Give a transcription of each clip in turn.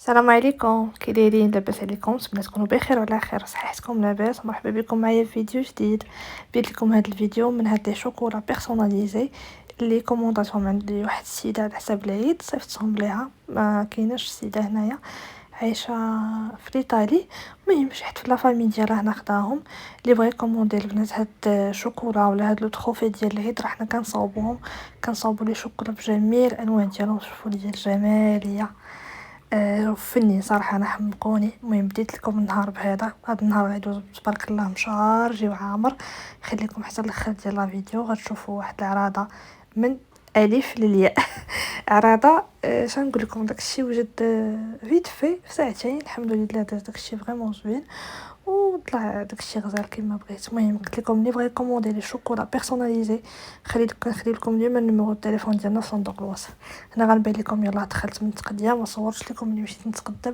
السلام عليكم، كي دايرين؟ لاباس عليكم؟ نتمنى تكونوا بخير وعلى خير. صحتكم لاباس؟ مرحبا بكم معايا في فيديو جديد. بديت لكم هذا الفيديو من هاد لي شوكولا بيرسوناليزي اللي كومونداتهم عندي واحد السيده على حساب العيد، صيفطتهم ليها. ما كايناش السيده هنايا، عايشه في ايطالي. المهم شي حد في لافامي ديالها هنا خداهم. اللي بغى يكوموندي البنات هاد الشوكولا ولا هاد لو تروفي ديال العيد، راه حنا كنصاوبوهم، كنصاوبوا لي شوكولا بجميع الانواع ديالهم. شوفوا لي الجماليه، وفني صراحه، انا حمقوني. المهم بديت لكم النهار بهذا. هذا النهار غيدوز تبارك الله مشارجي وعامر. خليكم حتى الاخر ديال لا فيديو، غتشوفوا واحد العراضه من الف للياء. عراضه شنقول لكم، داكشي وجد فيت في ساعتين الحمد لله. داكشي فريمون زوين وطلع داكشي غزال كما بغيت. المهم قلت لكم اللي بغى يكوموندي لي شوكولا بيرسوناليزي، نخلي لكم ديما النيميرو التليفون ديالنا في صندوق الوصف. انا غنبين لكم. يلا دخلت من التقديه، ما صورتش لكم ملي مشيت نتقدى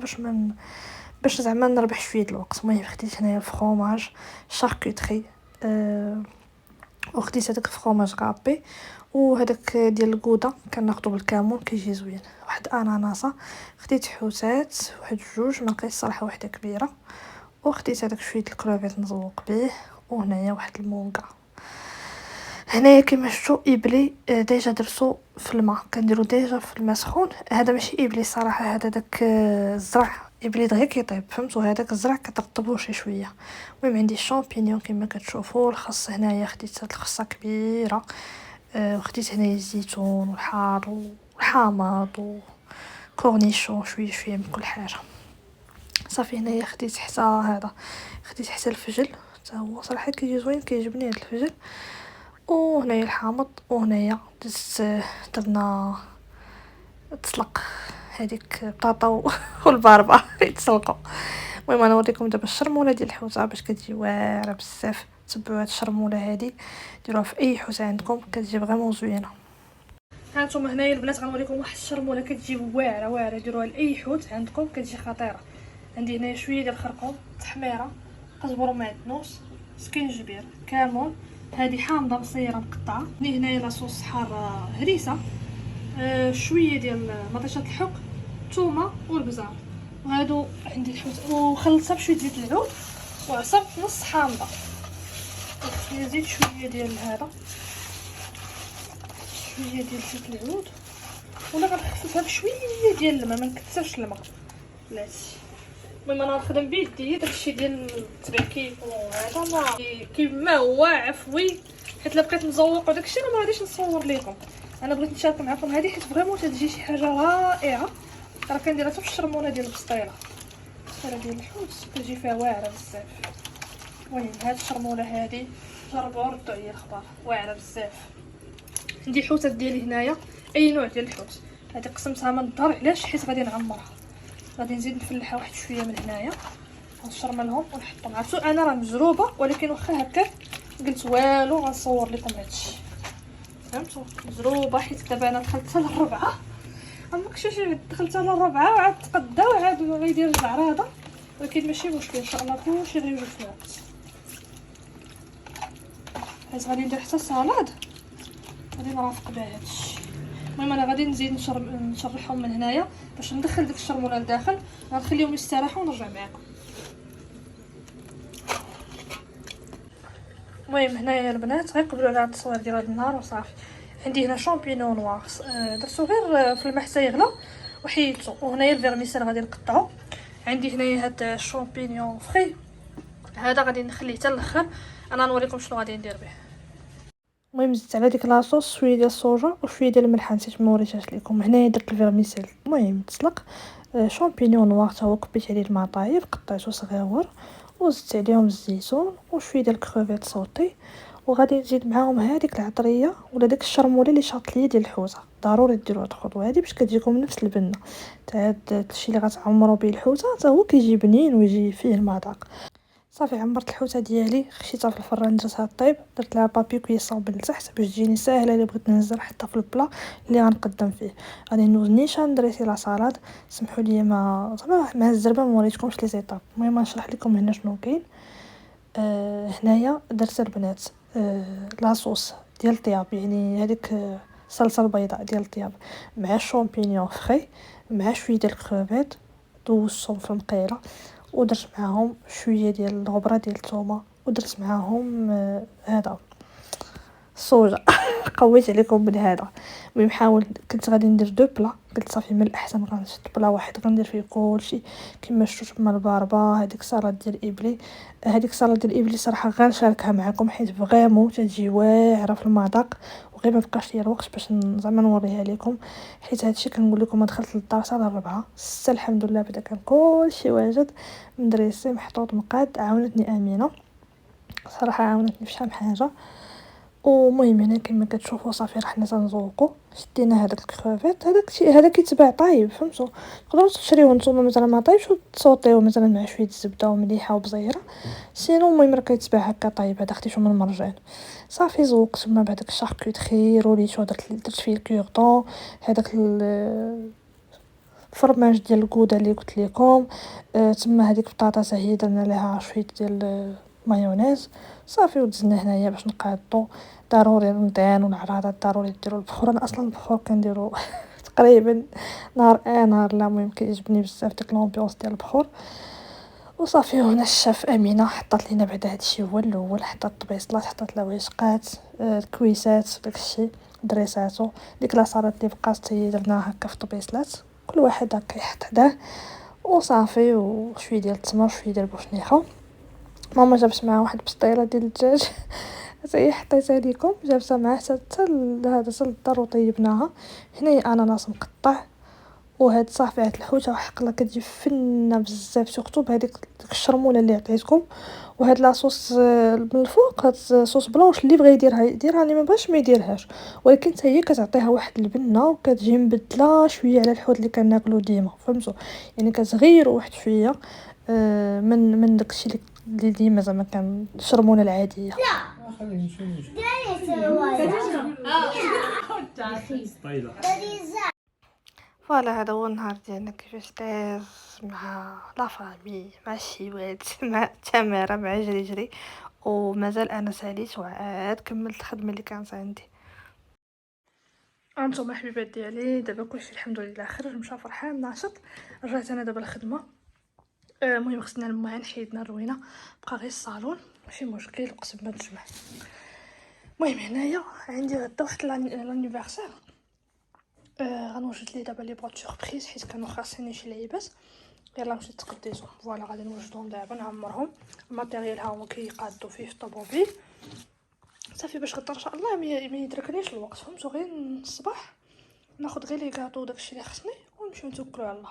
باش زعما نربح شويه الوقت. المهم خديت هنايا الفرomage شاركوتري، وخديت هذاك الفرomage غابي، وهذاك ديال الكودا كناخذو بالكامون كيجي زوين. واحد اناناسه، خديت حوتات واحد جوج، ما لقيتش صراحه وحده كبيره، وخديت هذاك شويه الكروفيت نزوق به. وهنايا واحد المونكا. هنايا كما شفتوا ابلي ديجا درتو في الماء، كنديرو ديجا في الماء سخون. هذا ماشي ابلي صراحه، هذا داك الزرع ابلي دغيا كيطيب، فهمتوا؟ هذاك الزرع كترطبوه شويه. المهم عندي الشامبينيون كما كتشوفوا. الخس هنايا خديت هاد الخصه كبيره، وخديت هنايا الزيتون والحار والحامض وكورنيشون، شويه شويه من كل حاجه. صافي هنايا خديت حتى هذا، خديت حتى الفجل حتى هو صراحه كيجي زوين، كيعجبني هذا الفجل. وهنايا الحامض، وهنايا درنا تسلق هذيك البطاطا والباربه يتسلقوا. المهم انا نوريكم دابا الشرموله ديال الحوته باش كتجي واعره بزاف. تبعوا هاد الشرموله هادي، ديروها في اي حوته عندكم، كتجي فريمون زوينه. ها نتوما هنايا البنات غنوريكم واحد الشرموله كتجي واعره واعره، ديروها لاي حوت عندكم كتجي خطيره. عندي هنايا شويه ديال الخرقوم، تحميره، قزبر معدنوس، سكينجبير، كمون، هذه حامضه مصيره مقطعه. عندي هنايا لاصوص حاره هريسه، شويه ديال مطيشه الحك، ثومه والبزار. وهادو عندي الحوت، وخلطتها بشويه زيت العود وعصرت نص حامضه. نزيد شويه ديال هذا، شويه ديال زيت العود، ولا غنخففها بشويه ديال الماء، ما نكثرش الماء بلاتي. المهم انا غنخدم بيدي داكشي ديال التبعكيك وهذا ما كيما هو عفوي، حيت الا بقيت نزوق وداكشي راه ما غاديش نصور لكم. انا بغيت نشارك معكم هذه حيت فريمون تجي شي حاجه رائعه. راه كنديرها حتى في الشرمونه ديال البسطيله، البسطيله ديال الحوت كتجي فيها واعره بزاف. المهم هاد الشرمونه هذه جربوها ردوا عليا الخبر، واعره بزاف. عندي الحوتات ديالي هنايا اي نوع ديال الحوت. هذه قسمتها من الدار، علاش؟ حيت غادي نعمرها. غادي نزيد نفلحها واحد شويه من هنايا، غنشرملهم ونحطهم. عرفتوا انا راه مجروبه، ولكن واخا هكا قلت والو غنصور لكم هادشي، فهمتوا؟ مجروبه حيت دابا انا دخلت حتى للربعه. عمرك دخلت على الربعه وعاد تقدا وعاد غيدير العراضه، ولكن ماشي مشكل ان شاء الله كلشي غيوجد في الوقت. حيت غادي ندير حتى صالاد، غادي نرافق بها هادشي. المهم انا غادي نزيد نشرحهم من هنايا باش ندخل ديك الشرموله لداخل. غنخليهم يستراحوا ونرجع معكم. المهم هنايا البنات غيقبلوا على التصوير ديال هذا النهار وصافي. عندي هنا شامبينون نوار، درتو غير في الماء حتى يغلى وحيدتو. وهنايا الفيرميسيل غادي نقطعو. عندي هنايا هاد الشامبينيون فري، هذا غادي نخليه حتى الاخر. انا نوريكم شنو غادي ندير به. المهم زدت على ديك لاصوص شويه ديال الصوجا وشويه ديال الملح، نسيت ما وريتهاش لكم. هنايا درت الفيرميسيل. المهم تسلق شامبينيون نوار حتى هو، كبيت عليه الماء طايب، قطعته صغيور، وزدت عليهم الزيتون وشويه ديال الكروفيت صوتي. وغادي نزيد معاهم هذيك العطريه ولا داك الشرموله اللي شاط ليا ديال الحوته. ضروري ديروا هاد الخطوه هذه باش كتجيكم نفس البنه تاع هاد الشيء اللي غتعمروا به الحوته، حتى هو كيجي بنين ويجي فيه المذاق. صافي عمرت الحوته ديالي، خشيتها في الفران درتها طيب، درت لها بابي كويسون من التحت باش تجيني ساهله الا بغيت ننزل حتى في البلا اللي غنقدم فيه. غادي ندوز نيشان دريتي لا صالاد. سمحوا لي ما زعما مع الزربه ما وريتكمش لي زيطاب. المهم نشرح لكم هنا شنو كاين. هنايا درت البنات لاصوص ديال الطياب، يعني هذيك الصلصه البيضاء ديال الطياب، مع الشامبينيون فري، مع شويه ديال الكروفيت. دوزتهم في المقيله ودرت معاهم شويه ديال الغبره ديال الثومه ودرت معاهم هذا الصوجه قويت عليكم من هذا. المهم حاول كنت غادي ندير دو بلا، قلت صافي من الاحسن غنشد بلا واحد غندير فيه كلشي كما شفتوا تما الباربه. هذيك صالاد ديال ابلي، هذيك صالاد ديال ابلي صراحه غنشاركها معكم حيت فريمون تجي واعره في المذاق، وغير ما بقاش ليا الوقت باش زعما نوريها لكم، حيت هادشي كنقول لكم دخلت للدار حتى ل4 6 الحمد لله بدا كان كلشي واجد مدريسي محطوط مقاد. عاونتني امينه صراحه، عاونتني في شحال حاجه. ومهم هنا كما كتشوفوا صافي راه حنا تنزوقوا. شدينا هذاك الكروفيت، هذاك الشيء هذا كيتباع طايب فهمتوا، تقدروا تشريوه نتوما مثلا ما طايبش وتصوطيوه مثلا مع شويه الزبده ومليحه وبزيره. سينو المهم راه كيتباع هكا طايب. هذا خديتو من المرجان صافي زوقت تما بهذاك الشاركوتري روليتو درت فيه الكورطون، هذاك الفرماج ديال الكودا اللي قلت لكم. تما هذيك بطاطا هي درنا لها شويه ديال مايونيز صافي ودزنا هنايا باش نقادو. ضروري رمضان والعراضات ضروري ديروا البخور. انا اصلا البخور كنديرو تقريبا نهار نهار لا. المهم كيعجبني بزاف ديك لومبيونس ديال البخور. وصافي هنا الشاف امينه حطات لينا بعدا هادشي هو الاول، حطات البيصلات حطات العويشقات الكويسات داكشي دريساتو. ديك لا صالاد اللي بقات هي درناها هكا في طبيصلات كل واحد هكا يحط حداه وصافي. وشويه ديال التمر وشويه ديال البوشنيخه. ماما جابت معها واحد بسطيله ديال الدجاج حتى حطيتها لكم، جابتها معها حتى هذا الدار وطيبناها. هنايا اناناس مقطع وهاد صافي هاد الحوته وحقله كتجي فنه بزاف سورتو بهذيك الشرموله اللي عطيتكم. وهاد لاصوص من الفوق هاد صوص بلونش اللي بغى يديرها اللي ما بغاش ما يديرهاش، ولكن حتى هي كتعطيها واحد البنه وكتجي مبدله شويه على الحوت اللي كناكلو ديما فهمتوا. يعني كتغيروا واحد شويه من داكشي اللي ديما زعما كان الشرمونه العاديه. فوالا هذا هو النهار ديالنا كيفاش داز مع لا فامي مع الشيوات مع تمارا مع جري. ومازال انا ساليت وعاد كملت الخدمه اللي كانت عندي. انتم حبيبات ديالي دابا كلشي الحمد لله خرج مشى فرحان ناشط. رجعت انا دابا الخدمه. المهم غسلنا الماعن حيدنا الروينه بقى غير الصالون ماشي مشكل قسم ما نجمع. المهم هنايا عندي غدا واحد لانيفرسير غنوجد ليه دابا لي بواط سوربريز حيت كانوا خاصني شي لعيبات. يلا مشيت تقديتهم فوالا غادي نوجدهم دابا نعمرهم. الماتيريال ها هو كيقادو فيه في الطوموبيل صافي باش غدا ان شاء الله ما يدركنيش الوقت فهمتوا. غير الصباح ناخذ غير لي كاطو داكشي اللي خصني ونمشيو نتوكلوا على الله.